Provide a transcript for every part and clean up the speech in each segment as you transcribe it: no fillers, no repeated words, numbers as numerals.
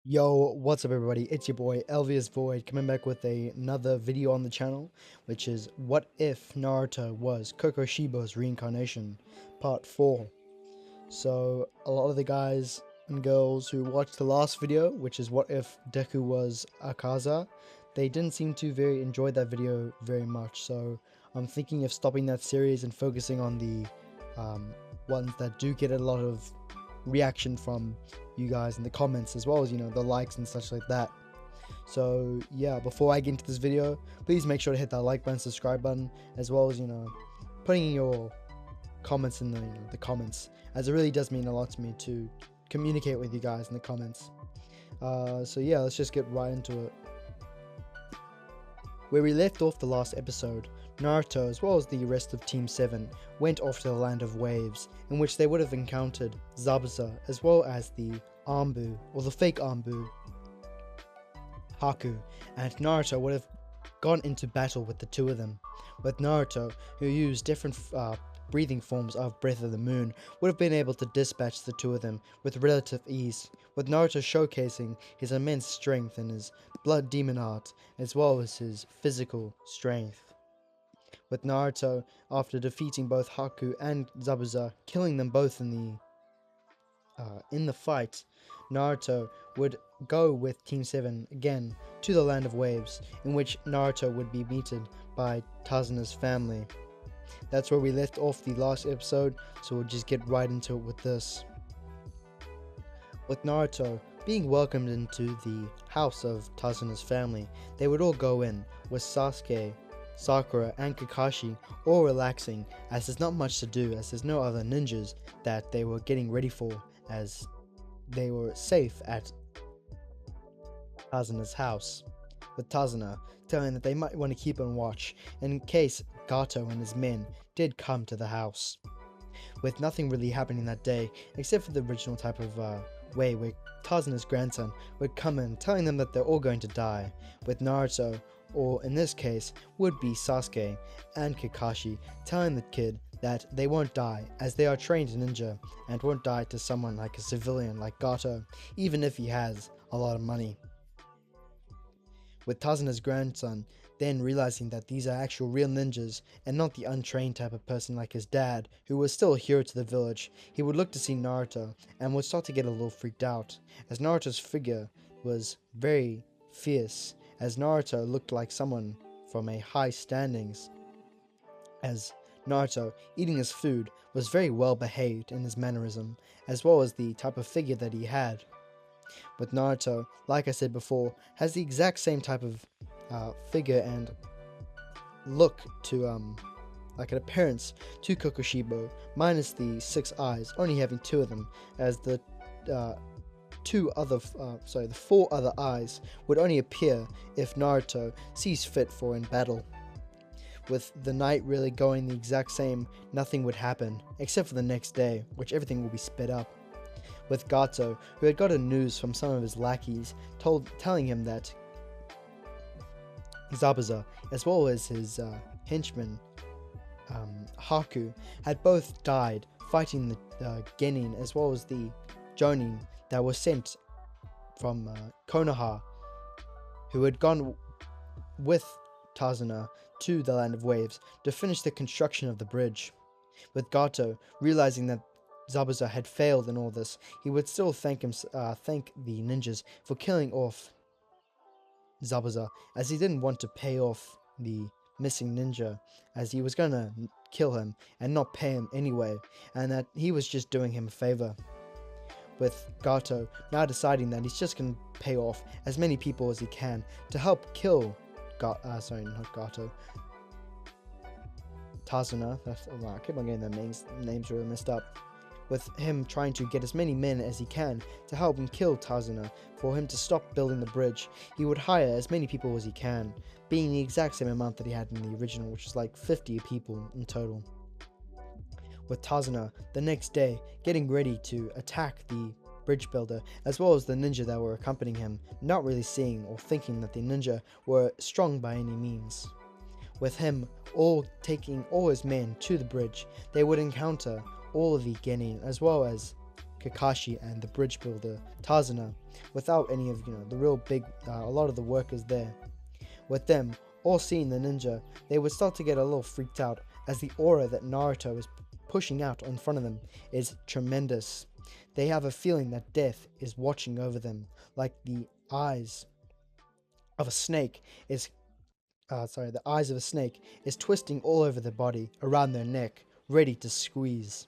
Yo, what's up everybody? It's your boy Elvious Void coming back with another video on the channel, which is what if Naruto was Kokoshibo's reincarnation, part 4. So a lot of the guys and girls who watched the last video, which is what if Deku was Akaza, they didn't seem to enjoy that video very much. So I'm thinking of stopping that series and focusing on the ones that do get a lot of reaction from you guys in the comments, as well as the likes and such like that. So yeah, before I get into this video, please make sure to hit that like button, subscribe button, as well as putting in your comments in the comments, as it really does mean a lot to me to communicate with you guys in the comments. So yeah, let's just get right into it. Where we left off the last episode, Naruto, as well as the rest of Team 7, went off to the Land of Waves, in which they would have encountered Zabuza, as well as the Anbu, or the fake Anbu, Haku, and Naruto would have gone into battle with the two of them. With Naruto, who used different breathing forms of Breath of the Moon, would have been able to dispatch the two of them with relative ease, with Naruto showcasing his immense strength and his blood demon art, as well as his physical strength. With Naruto, after defeating both Haku and Zabuza, killing them both in the fight, Naruto would go with Team 7 again to the Land of Waves, in which Naruto would be beaten by Tazuna's family. That's where we left off the last episode, so we'll just get right into it with this. With Naruto being welcomed into the house of Tazuna's family, they would all go in, with Sasuke, Sakura and Kakashi all relaxing, as there's not much to do, as there's no other ninjas that they were getting ready for, as they were safe at Tazuna's house, with Tazuna telling that they might want to keep on watch in case Gato and his men did come to the house. With nothing really happening that day, except for the original type of way where Tazuna's grandson would come in telling them that they're all going to die, with Naruto, or in this case would be Sasuke, and Kakashi telling the kid that they won't die, as they are trained ninja and won't die to someone like a civilian like Gato, even if he has a lot of money. With Tazuna's grandson then realizing that these are actual real ninjas and not the untrained type of person like his dad, who was still a hero to the village, he would look to see Naruto and would start to get a little freaked out, as Naruto's figure was very fierce, as Naruto looked like someone from a high standings, as Naruto, eating his food, was very well behaved in his mannerism, as well as the type of figure that he had. With Naruto, like I said before, has the exact same type of figure and look to like an appearance to Kokushibo, minus the 6 eyes, only having 2 of them, as the the 4 other eyes would only appear if Naruto sees fit for in battle. With the night really going the exact same, nothing would happen, except for the next day, which everything will be sped up. With Gato, who had gotten news from some of his lackeys, telling him that Zabuza, as well as his henchman Haku, had both died fighting the Genin, as well as the Jonin that was sent from Konoha, who had gone with Tazuna to the Land of Waves to finish the construction of the bridge. With Gato realizing that Zabuza had failed in all this, he would still thank the ninjas for killing off Zabuza, as he didn't want to pay off the missing ninja, as he was gonna kill him and not pay him anyway, and that he was just doing him a favor. With Gato now deciding that he's just gonna pay off as many people as he can to help kill Tazuna. I keep on getting their names really messed up. With him trying to get as many men as he can to help him kill Tazuna, for him to stop building the bridge, he would hire as many people as he can, being the exact same amount that he had in the original, which is like 50 people in total. With Tazuna, the next day, getting ready to attack the bridge builder, as well as the ninja that were accompanying him, not really seeing or thinking that the ninja were strong by any means. With him taking all his men to the bridge, they would encounter all of the Genin, as well as Kakashi and the bridge builder Tazuna, without any of the real big, a lot of the workers there. With them all seeing the ninja, they would start to get a little freaked out, as the aura that Naruto is pushing out in front of them is tremendous. They have a feeling that death is watching over them, like the eyes of a snake is the eyes of a snake is twisting all over their body, around their neck, ready to squeeze.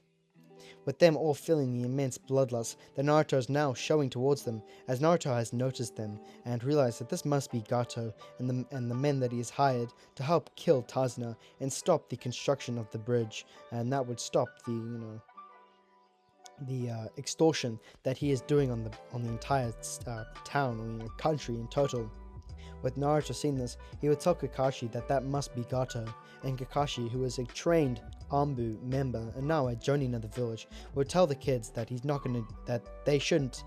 With them all feeling the immense bloodlust that Naruto is now showing towards them, as Naruto has noticed them and realized that this must be Gato and the men that he has hired to help kill Tazuna and stop the construction of the bridge, and that would stop the extortion that he is doing on the entire town or country in total. With Naruto seeing this, he would tell Kakashi that must be Gato, and Kakashi, who is a trained Anbu member and now a jonin of the village, would tell the kids that that they shouldn't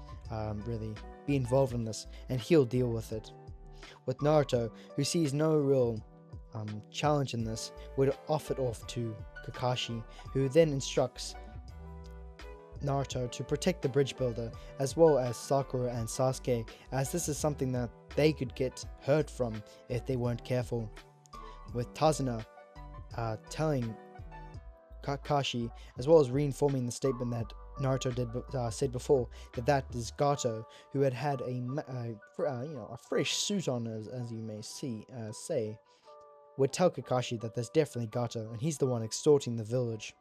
really be involved in this, and he'll deal with it. With Naruto, who sees no real challenge in this, would off it off to Kakashi, who then instructs Naruto to protect the bridge builder, as well as Sakura and Sasuke, as this is something that they could get hurt from if they weren't careful. With Tazuna telling Kakashi, as well as reinforming the statement that Naruto said before, that is Gato, who had a fresh suit on, as you may say, would tell Kakashi that there's definitely Gato, and he's the one extorting the village,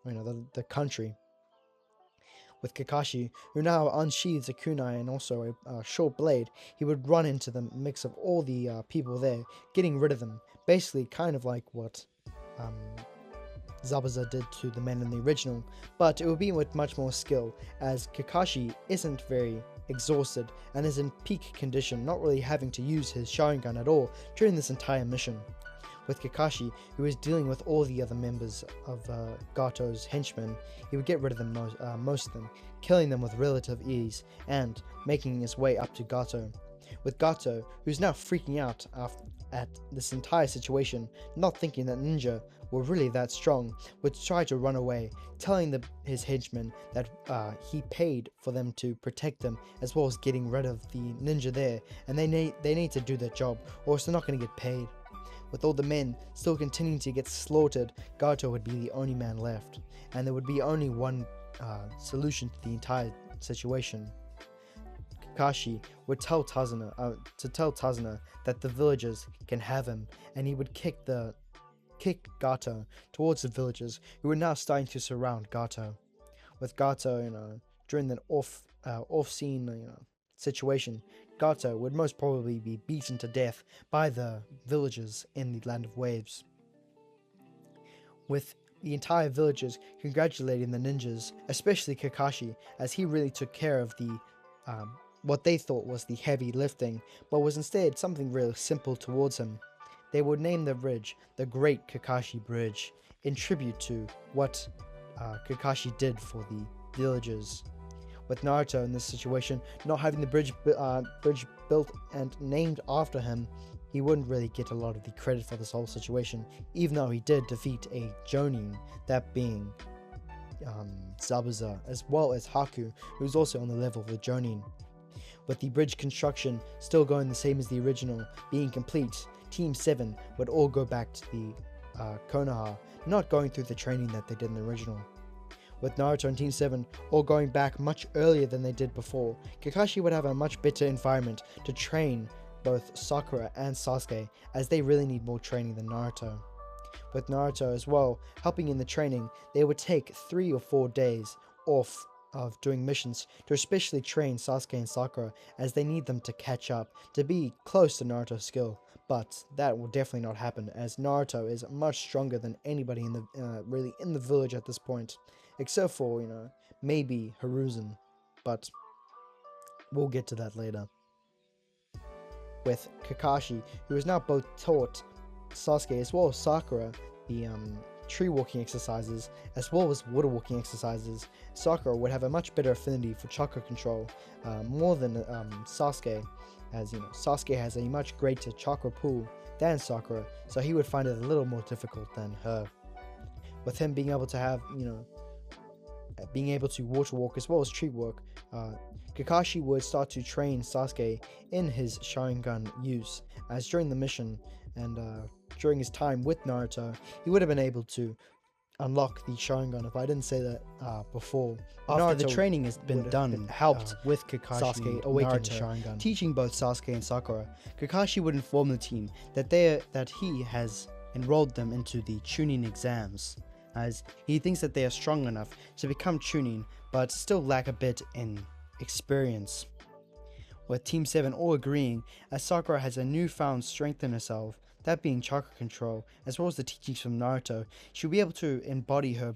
the country. With Kakashi, who now unsheathes a kunai and also a short blade, he would run into the mix of all the people there, getting rid of them. Basically, kind of like what Zabuza did to the men in the original, but it would be with much more skill, as Kakashi isn't very exhausted and is in peak condition, not really having to use his Sharingan at all during this entire mission. With Kakashi, who is dealing with all the other members of Gato's henchmen, he would get rid of them most of them, killing them with relative ease and making his way up to Gato. With Gato, who's now freaking out at this entire situation, not thinking that ninja were really that strong, would try to run away, telling his henchmen that he paid for them to protect them, as well as getting rid of the ninja there, and they need to do their job, or else they're not going to get paid. With all the men still continuing to get slaughtered, Gato would be the only man left, and there would be only one solution to the entire situation. Kakashi would tell Tazuna that the villagers can have him, and he would kick Gato towards the villagers, who were now starting to surround Gato. With Gato, during the off-scene situation, Gato would most probably be beaten to death by the villagers in the Land of Waves. With the entire villagers congratulating the ninjas, especially Kakashi, as he really took care of the what they thought was the heavy lifting, but was instead something really simple towards him. They would name the bridge the Great Kakashi Bridge, in tribute to what Kakashi did for the villagers. With Naruto in this situation, not having the bridge built and named after him, he wouldn't really get a lot of the credit for this whole situation, even though he did defeat a Jonin, that being Zabuza, as well as Haku, who's also on the level of the Jonin. With the bridge construction still going the same as the original, being complete, Team 7 would all go back to the Konoha, not going through the training that they did in the original. With Naruto and Team 7 all going back much earlier than they did before, Kakashi would have a much better environment to train both Sakura and Sasuke, as they really need more training than Naruto. With Naruto as well helping in the training, they would take 3 or 4 days off of doing missions to especially train Sasuke and Sakura, as they need them to catch up to be close to Naruto's skill. But that will definitely not happen, as Naruto is much stronger than anybody in the really in the village at this point, except for maybe Hiruzen, but we'll get to that later. With Kakashi, who is now both taught Sasuke as well as Sakura the tree walking exercises as well as water walking exercises, Sakura would have a much better affinity for chakra control, more than Sasuke, as Sasuke has a much greater chakra pool than Sakura, so he would find it a little more difficult than her. With him being able to have being able to water walk as well as tree walk, Kakashi would start to train Sasuke in his Sharingan use, as during the mission and during his time with Naruto, he would have been able to unlock the Sharingan. If I didn't say that before, after the training has been done, helped with Kakashi Sasuke awaken the Sharingan, teaching both Sasuke and Sakura. Kakashi would inform the team that he has enrolled them into the Chunin exams, as he thinks that they are strong enough to become Chunin, but still lack a bit in experience. With Team 7 all agreeing, as Sakura has a newfound strength in herself, that being chakra control, as well as the teachings from Naruto, she'll be able to embody her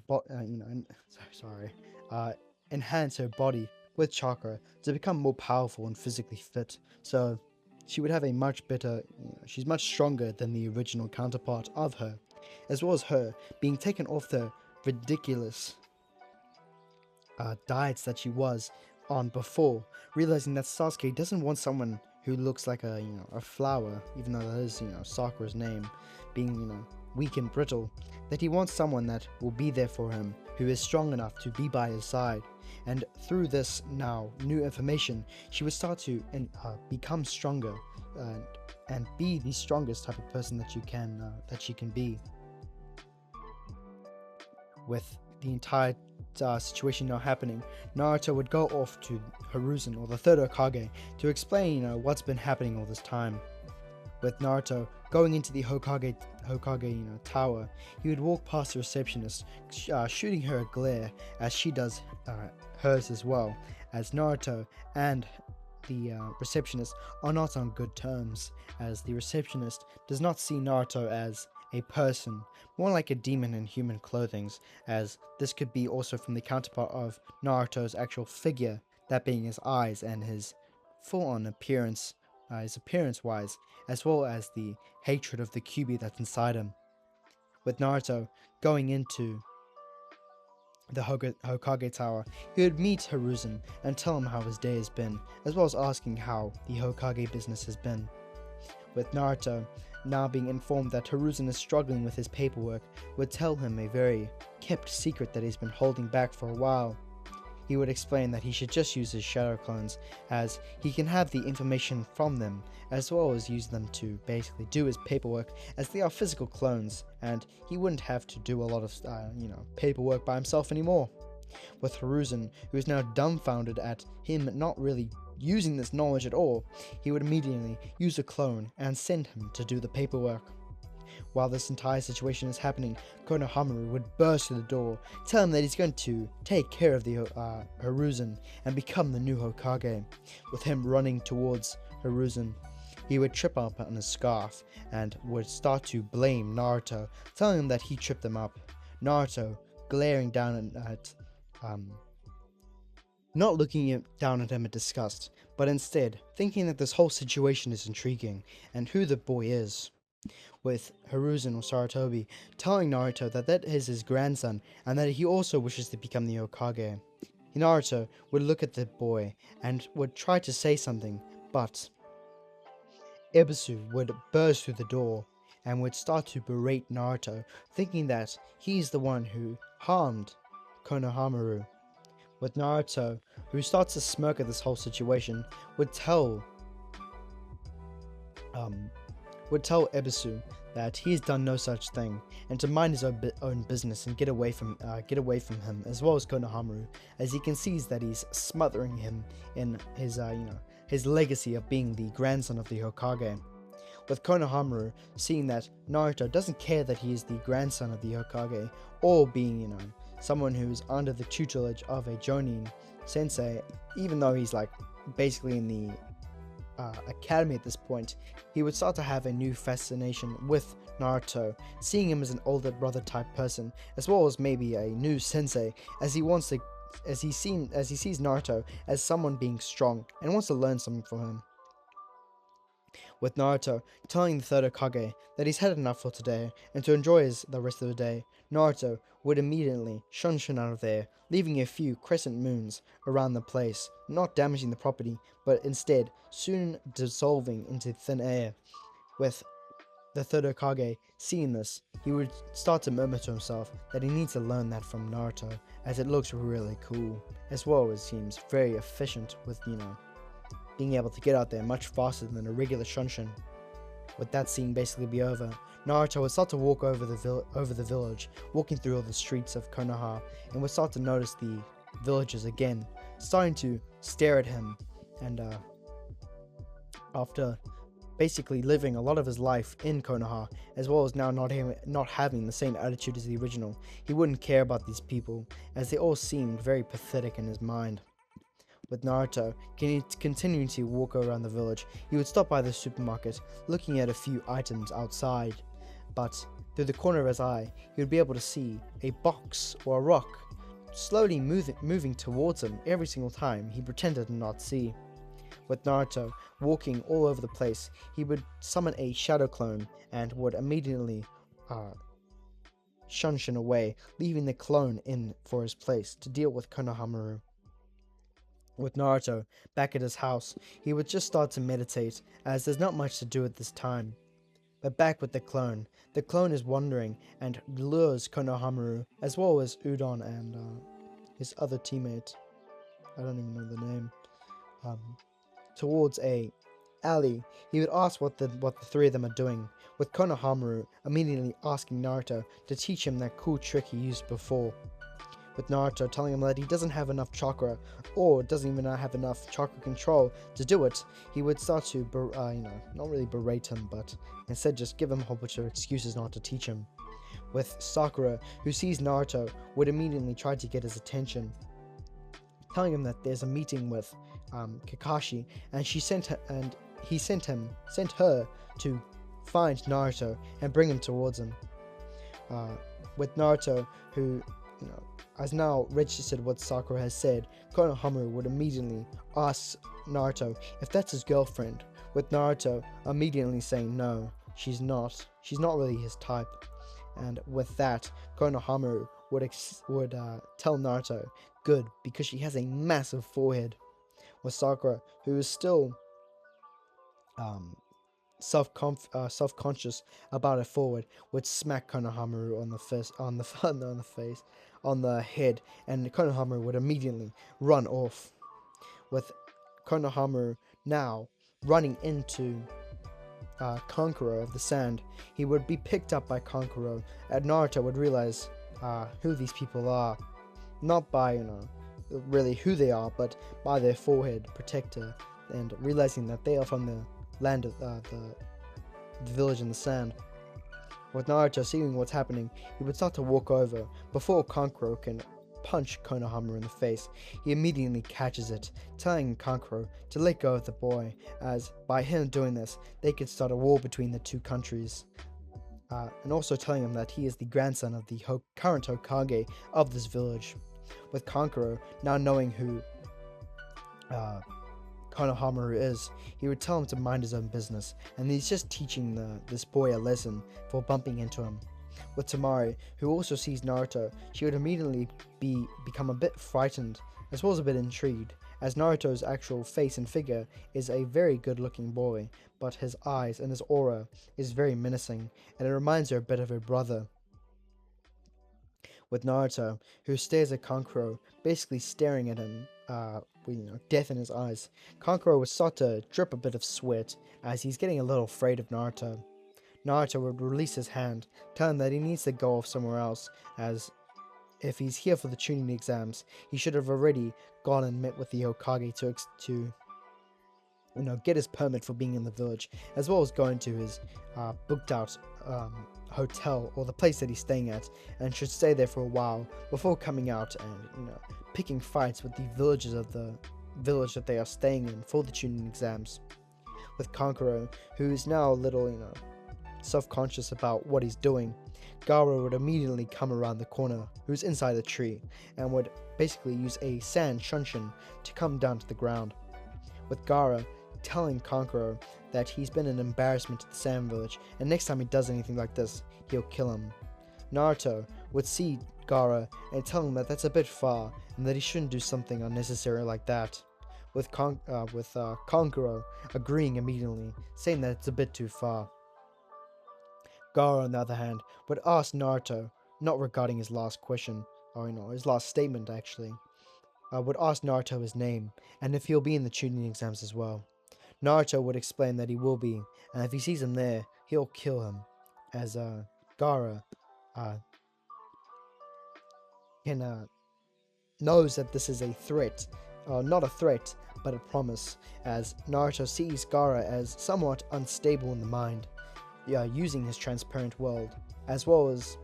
enhance her body with chakra to become more powerful and physically fit. So she would have a much better, she's much stronger than the original counterpart of her, as well as her being taken off the ridiculous diets that she was on before, realizing that Sasuke doesn't want someone who looks like a flower, even though that is Sakura's name, being weak and brittle, that he wants someone that will be there for him, who is strong enough to be by his side. And through this now new information, she would start to become stronger and be the strongest type of person that she can be. With the entire situation now happening, Naruto would go off to Hiruzen, or the third Hokage, to explain what's been happening all this time. With Naruto going into the Hokage tower, he would walk past the receptionist, shooting her a glare as she does hers as well, as Naruto and the receptionist are not on good terms, as the receptionist does not see Naruto as a person, more like a demon in human clothing, as this could be also from the counterpart of Naruto's actual figure, that being his eyes and his full-on appearance, his appearance-wise, as well as the hatred of the Kyuubi that's inside him. With Naruto going into the Hokage Tower, he would meet Hiruzen and tell him how his day has been, as well as asking how the Hokage business has been. With Naruto now being informed that Hiruzen is struggling with his paperwork, would tell him a very kept secret that he's been holding back for a while. He would explain that he should just use his shadow clones, as he can have the information from them, as well as use them to basically do his paperwork, as they are physical clones, and he wouldn't have to do a lot of paperwork by himself anymore. With Hiruzen, who is now dumbfounded at him not really using this knowledge at all, he would immediately use a clone and send him to do the paperwork. While this entire situation is happening, Konohamaru would burst through the door, tell him that he's going to take care of the Hiruzen and become the new Hokage. With him running towards Hiruzen, he would trip up on his scarf and would start to blame Naruto, telling him that he tripped him up. Naruto glaring down at not looking down at him in disgust, but instead thinking that this whole situation is intriguing and who the boy is. With Hiruzen, or Sarutobi, telling Naruto that that is his grandson and that he also wishes to become the Hokage. Naruto would look at the boy and would try to say something, but Ebisu would burst through the door and would start to berate Naruto, thinking that he's the one who harmed Konohamaru. With Naruto, who starts to smirk at this whole situation, would tell Ebisu that he's done no such thing, and to mind his own business and get away from him, as well as Konohamaru, as he concedes that he's smothering him in his legacy of being the grandson of the Hokage. With Konohamaru seeing that Naruto doesn't care that he is the grandson of the Hokage, or being someone who's under the tutelage of a Jonin sensei, even though he's basically in the academy at this point, he would start to have a new fascination with Naruto, seeing him as an older brother type person, as well as maybe a new sensei, as he sees Naruto as someone being strong and wants to learn something from him. With Naruto telling the third Hokage that he's had enough for today and to enjoy the rest of the day, Naruto would immediately shun out of there, leaving a few crescent moons around the place, not damaging the property, but instead soon dissolving into thin air. With the third Hokage, seeing this, he would start to murmur to himself that he needs to learn that from Naruto, as it looks really cool, as well as seems very efficient with, being able to get out there much faster than a regular Shunshin. With that scene basically be over, Naruto would start to walk over the village, walking through all the streets of Konoha, and would start to notice the villagers again, starting to stare at him, and after basically living a lot of his life in Konoha, as well as now not having the same attitude as the original, he wouldn't care about these people, as they all seemed very pathetic in his mind. With Naruto continuing to walk around the village, he would stop by the supermarket, looking at a few items outside, but through the corner of his eye, he would be able to see a box or a rock slowly moving towards him every single time he pretended to not see. With Naruto walking all over the place, he would summon a shadow clone and would immediately Shunshin away, leaving the clone in for his place to deal with Konohamaru. With Naruto back at his house, he would just start to meditate, as there's not much to do at this time. But back with the clone is wandering and lures Konohamaru, as well as Udon and his other teammate, I don't even know the name, towards a alley. He would ask what the three of them are doing, with Konohamaru immediately asking Naruto to teach him that cool trick he used before. With Naruto telling him that he doesn't have enough chakra, or doesn't even have enough chakra control to do it, he would start to, not really berate him, but instead just give him a whole bunch of excuses not to teach him. With Sakura, who sees Naruto, would immediately try to get his attention, telling him that there's a meeting with Kakashi, and he sent her to find Naruto and bring him towards him. With Naruto, who has now registered what Sakura has said, Konohamaru would immediately ask Naruto if that's his girlfriend, with Naruto immediately saying no, she's not really his type. And with that, Konohamaru would tell Naruto, good, because she has a massive forehead. With Sakura, who is still self-conscious about her forward, would smack Konohamaru on the head, and Konohamaru would immediately run off. With Konohamaru now running into Kankuro of the Sand, he would be picked up by Kankuro, and Naruto would realize who these people are, not by really who they are, but by their forehead protector, and realizing that they are from the land of the village in the sand. With Naruto seeing what's happening, he would start to walk over. Before Kankuro can punch Konohamaru in the face, he immediately catches it, telling Kankuro to let go of the boy, as by him doing this, they could start a war between the two countries. And also telling him that he is the grandson of the current Hokage of this village. With Kankuro now knowing who Konohamaru is, he would tell him to mind his own business, and he's just teaching this boy a lesson for bumping into him. With Temari, who also sees Naruto, she would immediately become a bit frightened, as well as a bit intrigued, as Naruto's actual face and figure is a very good looking boy, but his eyes and his aura is very menacing, and it reminds her a bit of her brother. With Naruto, who stares at Kankuro, basically staring at him, with death in his eyes, Kankuro would start to drip a bit of sweat, as he's getting a little afraid of Naruto. Naruto would release his hand, tell him that he needs to go off somewhere else, as if he's here for the Chunin exams, he should have already gone and met with the Hokage to get his permit for being in the village, as well as going to his booked out hotel, or the place that he's staying at, and should stay there for a while before coming out and picking fights with the villagers of the village that they are staying in for the Chunin exams. With Kankuro, who is now a little self-conscious about what he's doing, Gaara would immediately come around the corner, who's inside the tree, and would basically use a sand Shunshin to come down to the ground. With Gaara telling Kankuro that he's been an embarrassment to the Sand Village, and next time he does anything like this, he'll kill him. Naruto would see Gaara and tell him that that's a bit far, and that he shouldn't do something unnecessary like that. With Kankuro agreeing immediately, saying that it's a bit too far. Gaara, on the other hand, would ask Naruto, not regarding his last question, or his last statement actually, would ask Naruto his name, and if he'll be in the Chunin exams as well. Naruto would explain that he will be, and if he sees him there, he'll kill him, as Gaara uh, knows that this is a threat, not a threat, but a promise, as Naruto sees Gaara as somewhat unstable in the mind, using his transparent world, as well as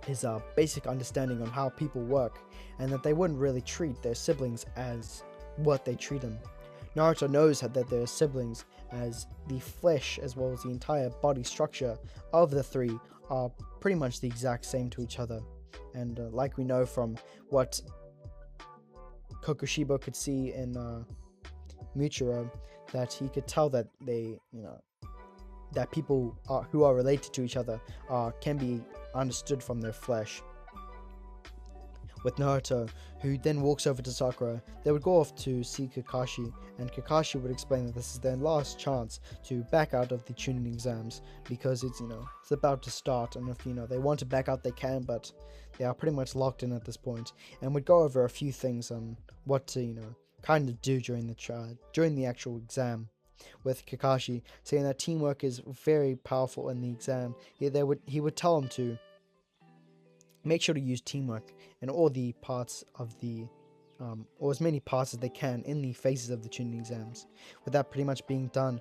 his basic understanding on how people work, and that they wouldn't really treat their siblings as what they treat them. Naruto knows that their siblings, as the flesh as well as the entire body structure of the three are pretty much the exact same to each other. And like we know from what Kokushibo could see in Muchiro, that he could tell that they, that people who are related to each other can be understood from their flesh. With Naruto, who then walks over to Sakura, they would go off to see Kakashi, and Kakashi would explain that this is their last chance to back out of the Chunin exams, because it's about to start, and if they want to back out they can, but they are pretty much locked in at this point, and would go over a few things on what to kind of do during the actual exam. With Kakashi saying that teamwork is very powerful in the exam, he would tell him to make sure to use teamwork in all the parts of the, or as many parts as they can in the phases of the Chunin exams. With that pretty much being done,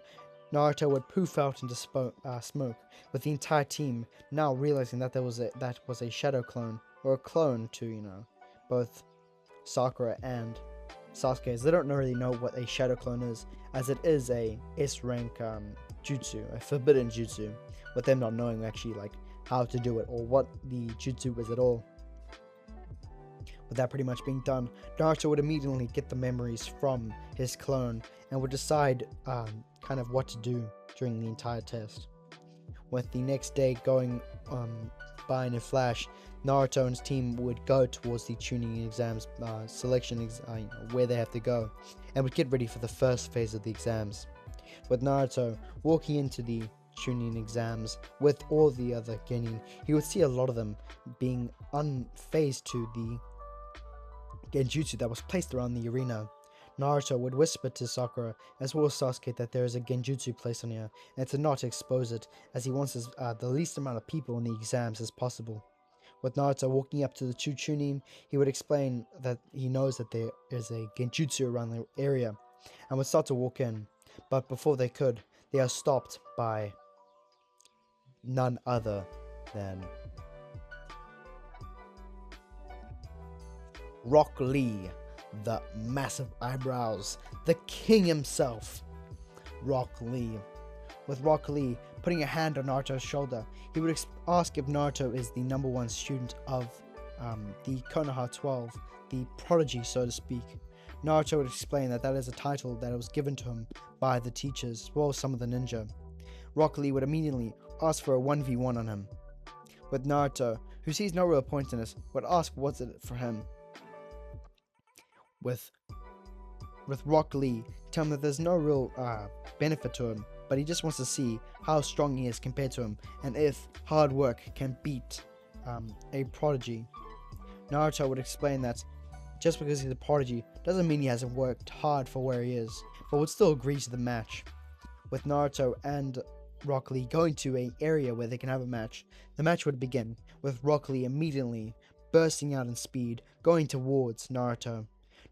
Naruto would poof out into smoke, with the entire team now realizing that that was a shadow clone, or a clone to, both Sakura and Sasuke, as they don't really know what a shadow clone is, as it is a S-rank jutsu, a forbidden jutsu, with them not knowing actually how to do it or what the jutsu is at all. With that pretty much being done, Naruto would immediately get the memories from his clone and would decide kind of what to do during the entire test. With the next day going by in a flash, Naruto and his team would go towards the Chunin exams selection where they have to go, and would get ready for the first phase of the exams. With Naruto walking into the Chunin exams with all the other genin, he would see a lot of them being unfazed to the genjutsu that was placed around the arena. Naruto would whisper to Sakura as well as Sasuke that there is a genjutsu placed on here, and to not expose it, as he wants the least amount of people in the exams as possible. With Naruto walking up to the two Chunin, he would explain that he knows that there is a genjutsu around the area, and would start to walk in, but before they could, they are stopped by none other than Rock Lee, the massive eyebrows, the king himself, Rock Lee. With Rock Lee putting a hand on Naruto's shoulder, he would ask if Naruto is the #1 student of the Konoha 12, the prodigy, so to speak. Naruto would explain that is a title that was given to him by the teachers, as well as some of the ninja. Rock Lee would immediately ask for a 1v1 on him. With Naruto, who sees no real point in this, would ask what's it for him. With Rock Lee, tell him that there's no real benefit to him, but he just wants to see how strong he is compared to him, and if hard work can beat a prodigy. Naruto would explain that just because he's a prodigy doesn't mean he hasn't worked hard for where he is, but would still agree to the match. With Naruto and Rock Lee going to an area where they can have a match, the match would begin, with Rock Lee immediately bursting out in speed, going towards Naruto.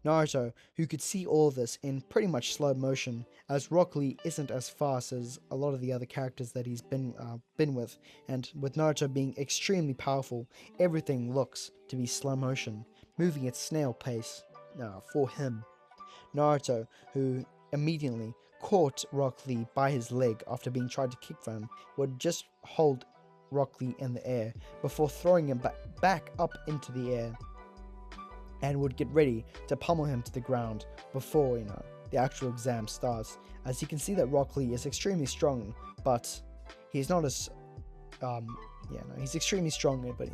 Naruto, who could see all this in pretty much slow motion, as Rock Lee isn't as fast as a lot of the other characters that he's been with, and with Naruto being extremely powerful, everything looks to be slow motion, moving at snail pace for him. Naruto, who immediately caught Rock Lee by his leg after being tried to kick from him, would just hold Rock Lee in the air before throwing him back up into the air, and would get ready to pummel him to the ground before the actual exam starts. As you can see that Rock Lee is extremely strong, but he's not as he's extremely strong, but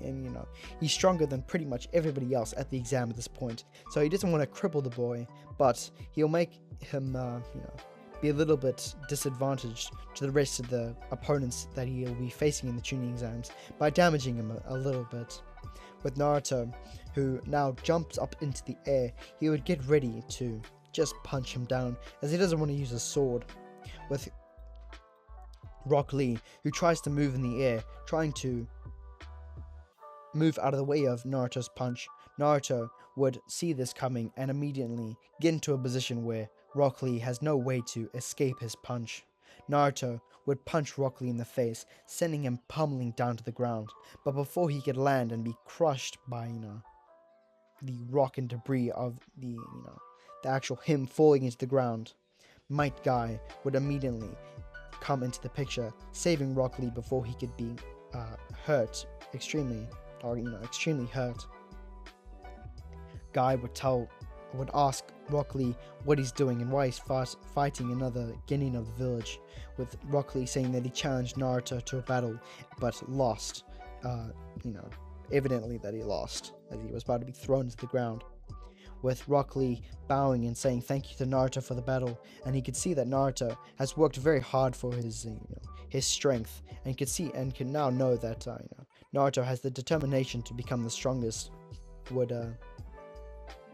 he's stronger than pretty much everybody else at the exam at this point. So he doesn't want to cripple the boy, but he'll make him be a little bit disadvantaged to the rest of the opponents that he'll be facing in the Chunin exams by damaging him a little bit. With Naruto, who now jumps up into the air, he would get ready to just punch him down, as he doesn't want to use a sword. With Rock Lee, who tries to move in the air, trying to move out of the way of Naruto's punch, Naruto would see this coming and immediately get into a position where Rock Lee has no way to escape his punch. Naruto would punch Rock Lee in the face, sending him pummeling down to the ground. But before he could land and be crushed by, the rock and debris of the actual him falling into the ground, Might Guy would immediately come into the picture, saving Rock Lee before he could be hurt extremely hurt. Guy would ask Rock Lee what he's doing and why he's fighting another genin of the village, with Rock Lee saying that he challenged Naruto to a battle but lost. Evidently that he lost, as he was about to be thrown to the ground. With Rock Lee bowing and saying thank you to Naruto for the battle, and he could see that Naruto has worked very hard for his strength, and can now know that Naruto has the determination to become the strongest. Would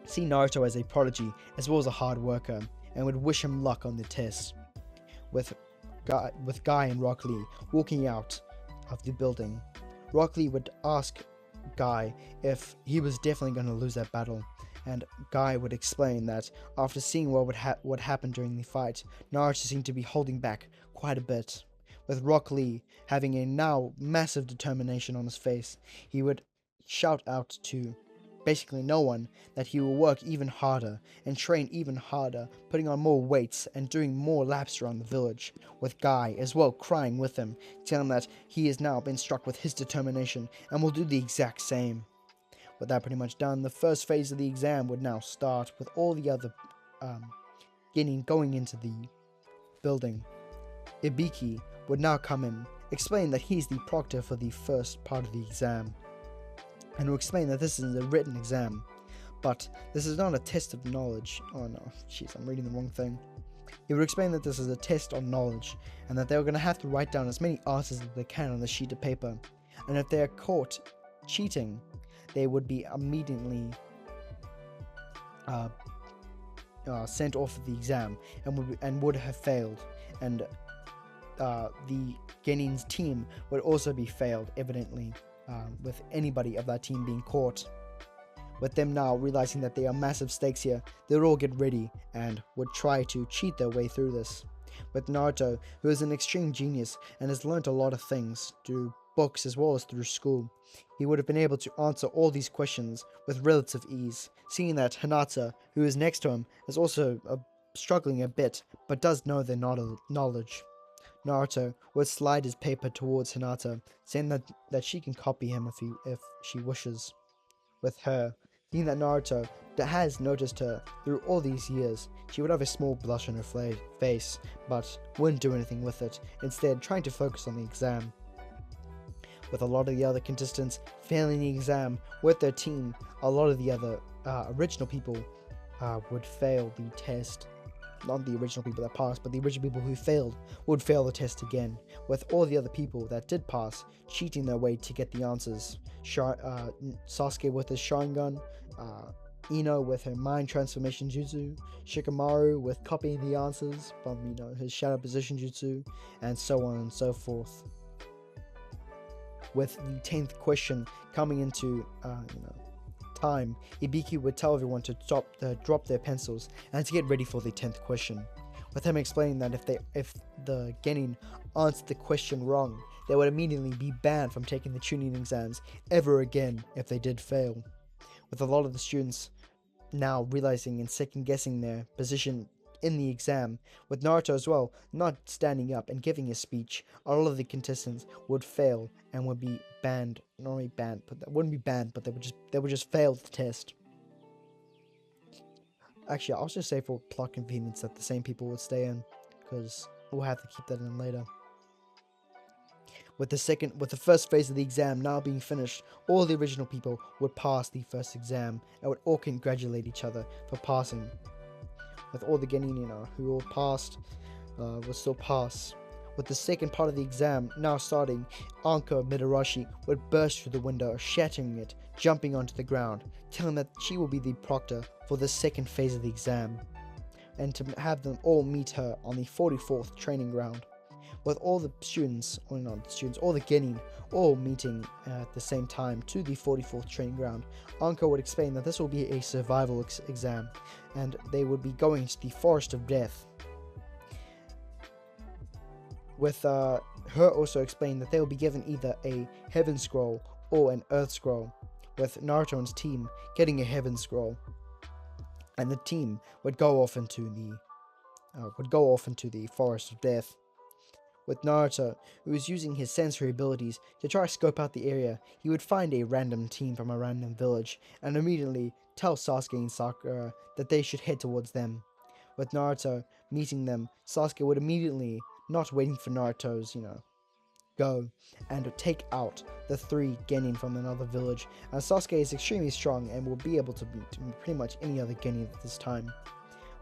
see Naruto as a prodigy as well as a hard worker, and would wish him luck on the test. With Guy and Rock Lee walking out of the building, Rock Lee would ask Guy if he was definitely going to lose that battle, and Guy would explain that after seeing what happened during the fight, Naruto seemed to be holding back quite a bit. With Rock Lee having a now massive determination on his face, he would shout out to basically no one that he will work even harder and train even harder, putting on more weights and doing more laps around the village, with Guy as well crying with him, telling that he has now been struck with his determination and will do the exact same. With that pretty much done, the first phase of the exam would now start, with all the other genin going into the building. Ibiki would now come in, explain that he's the proctor for the first part of the exam, and will explain that this is a written exam, but this is not a test of knowledge. Oh no, jeez, I'm reading the wrong thing. He would explain that this is a test on knowledge, and that they're going to have to write down as many answers as they can on the sheet of paper, and if they are caught cheating, they would be immediately sent off of the exam and would have failed, and the genin's team would also be failed, evidently, with anybody of that team being caught. With them now realizing that there are massive stakes here, they would all get ready and would try to cheat their way through this. With Naruto, who is an extreme genius and has learnt a lot of things through books as well as through school, he would have been able to answer all these questions with relative ease, seeing that Hinata, who is next to him, is also struggling a bit, but does know their knowledge. Naruto would slide his paper towards Hinata, saying that she can copy him if she wishes. With her, seeing that Naruto has noticed her through all these years, she would have a small blush on her face, but wouldn't do anything with it, instead trying to focus on the exam. With a lot of the other contestants failing the exam with their team, a lot of the other original people would fail the test. Not the original people that passed, but the original people who failed would fail the test again, with all the other people that did pass cheating their way to get the answers. Sasuke with his Sharingan, Ino with her mind transformation jutsu, Shikamaru with copying the answers from his shadow position jutsu, and so on and so forth. With the 10th question coming into time, Ibiki would tell everyone to drop their pencils and to get ready for the 10th question, with him explaining that if the genin answered the question wrong, they would immediately be banned from taking the Chunin exams ever again if they did fail. With a lot of the students now realizing and second guessing their position in the exam, with Naruto as well not standing up and giving a speech, all of the contestants would fail and would be banned. Not only banned, but they wouldn't be banned, but they would just fail the test. Actually, I'll just say for plot convenience that the same people would stay in, because we'll have to keep that in later. With the first phase of the exam now being finished, all the original people would pass the first exam and would all congratulate each other for passing. With all the genin who all passed, would still pass. With the second part of the exam now starting, Anko Midarashi would burst through the window, shattering it, jumping onto the ground, telling that she will be the proctor for the second phase of the exam, and to have them all meet her on the 44th training ground. With all the students, or not the students, all the genin, all meeting at the same time to the 44th training ground, Anko would explain that this will be a survival exam, and they would be going to the Forest of Death. With her also explaining that they will be given either a Heaven Scroll or an Earth Scroll, with Naruto and his team getting a Heaven Scroll, and the team would go off into the Forest of Death. With Naruto, who was using his sensory abilities to try to scope out the area, he would find a random team from a random village and immediately tell Sasuke and Sakura that they should head towards them. With Naruto meeting them, Sasuke would immediately, not waiting for Naruto's, go and take out the 3 genin from another village, and Sasuke is extremely strong and will be able to beat pretty much any other genin at this time.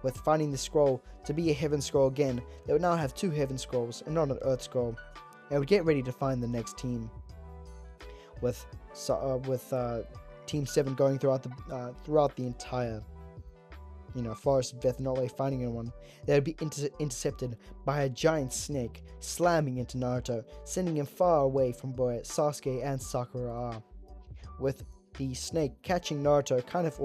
With finding the scroll to be a Heaven Scroll again, they would now have 2 Heaven Scrolls and not an Earth Scroll. They would get ready to find the next team. With Team 7 going throughout the entire Forest of Death, not really finding anyone, they would be intercepted by a giant snake slamming into Naruto, sending him far away from where Sasuke and Sakura are. With the snake catching Naruto kind of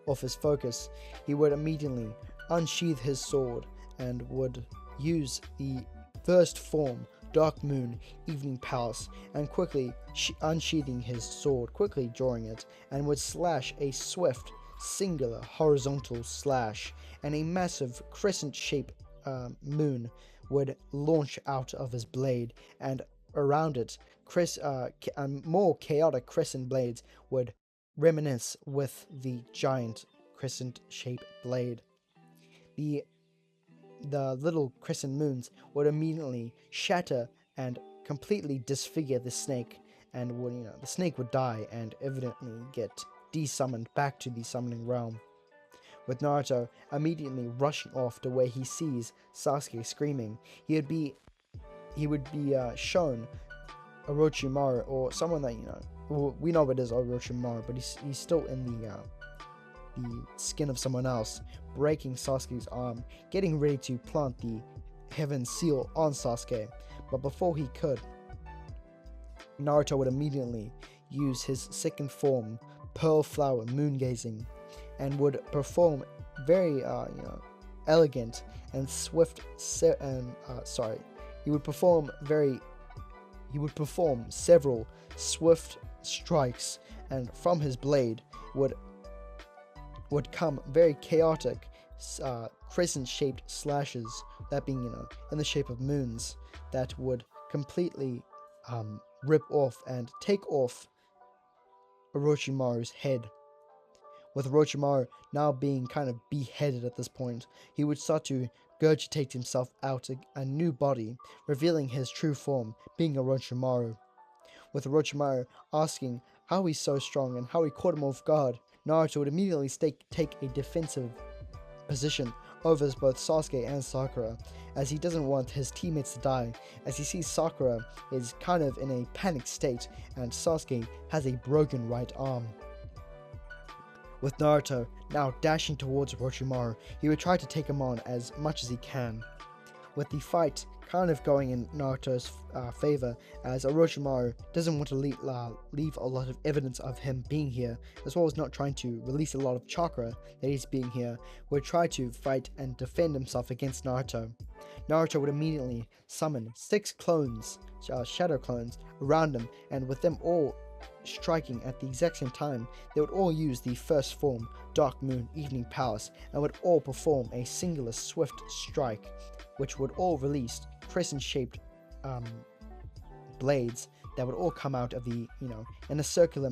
off his focus, he would immediately unsheath his sword and would use the first form, Dark Moon, Evening Palace, and quickly unsheathing his sword, quickly drawing it, and would slash a swift, singular, horizontal slash, and a massive crescent-shaped moon would launch out of his blade, and around it, more chaotic crescent blades would reminisce with the giant crescent-shaped blade. The little crescent moons would immediately shatter and completely disfigure the snake, and the snake would die and evidently get desummoned back to the summoning realm. With Naruto immediately rushing off to where he sees Sasuke screaming, he would be shown Orochimaru, or someone that we know it is Orochimaru, but he's still in the skin of someone else, breaking Sasuke's arm, getting ready to plant the Heaven Seal on Sasuke. But before he could, Naruto would immediately use his second form, Pearl Flower Moon Gazing, and would perform very elegant and swift he would perform several swift strikes, and from his blade would come very chaotic crescent-shaped slashes, that being in the shape of moons, that would completely rip off and take off Orochimaru's head. With Orochimaru now being kind of beheaded at this point, he would start to gurgitate himself out a new body, revealing his true form, being Orochimaru. With Orochimaru asking how he's so strong and how he caught him off guard, Naruto would immediately take a defensive position over both Sasuke and Sakura, as he doesn't want his teammates to die, as he sees Sakura is kind of in a panicked state and Sasuke has a broken right arm. With Naruto now dashing towards Orochimaru, he would try to take him on as much as he can. With the fight kind of going in Naruto's favor, as Orochimaru doesn't want to leave a lot of evidence of him being here, as well as not trying to release a lot of chakra that he's being here, would try to fight and defend himself against Naruto. Naruto would immediately summon 6 clones, shadow clones, around him, and with them all striking at the exact same time, they would all use the first form, Dark Moon, Evening Palace, and would all perform a singular swift strike, which would all release crescent-shaped blades that would all come out of the, in a circular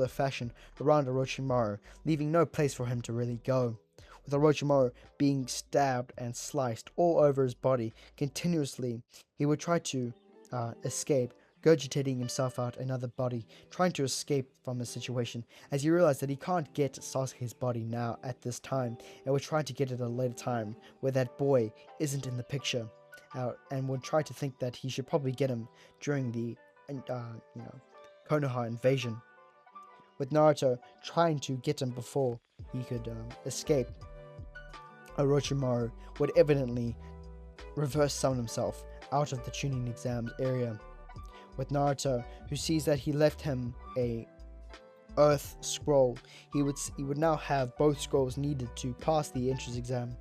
fashion around Orochimaru, leaving no place for him to really go. With Orochimaru being stabbed and sliced all over his body continuously, he would try to escape, gurgitating himself out another body, trying to escape from the situation, as he realized that he can't get Sasuke's body now at this time, and would try to get it at a later time, where that boy isn't in the picture, and would try to think that he should probably get him during the, Konoha invasion, with Naruto trying to get him before he could escape. Orochimaru would evidently reverse summon himself out of the Chunin exams area, with Naruto, who sees that he left him a earth scroll. He would now have both scrolls needed to pass the entrance exam.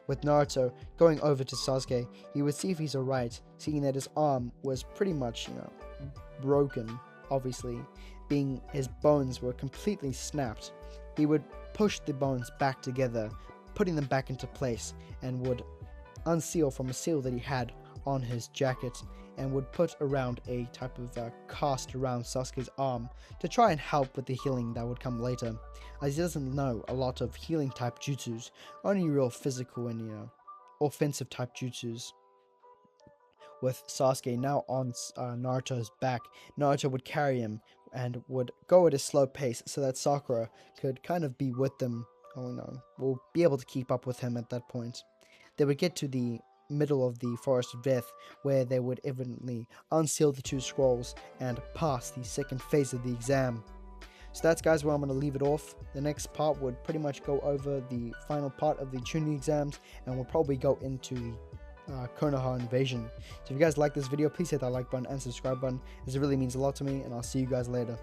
With Naruto going over to Sasuke, he would see if he's alright, seeing that his arm was pretty much, broken, obviously, being his bones were completely snapped. He would push the bones back together, putting them back into place, and would unseal from a seal that he had on his jacket, and would put around a type of cast around Sasuke's arm to try and help with the healing that would come later, as he doesn't know a lot of healing type jutsus, only real physical and offensive type jutsus. With Sasuke now on Naruto's back, Naruto would carry him and would go at a slow pace so that Sakura could kind of be with them, will be able to keep up with him at that point. They would get to the middle of the Forest of Death, where they would evidently unseal the two scrolls and pass the second phase of the exam. So that's, guys, where I'm going to leave it off. The next part would pretty much go over the final part of the Chunin exams, and we'll probably go into the Konoha invasion. So if you guys like this video, please hit that like button and subscribe button, as it really means a lot to me, and I'll see you guys later.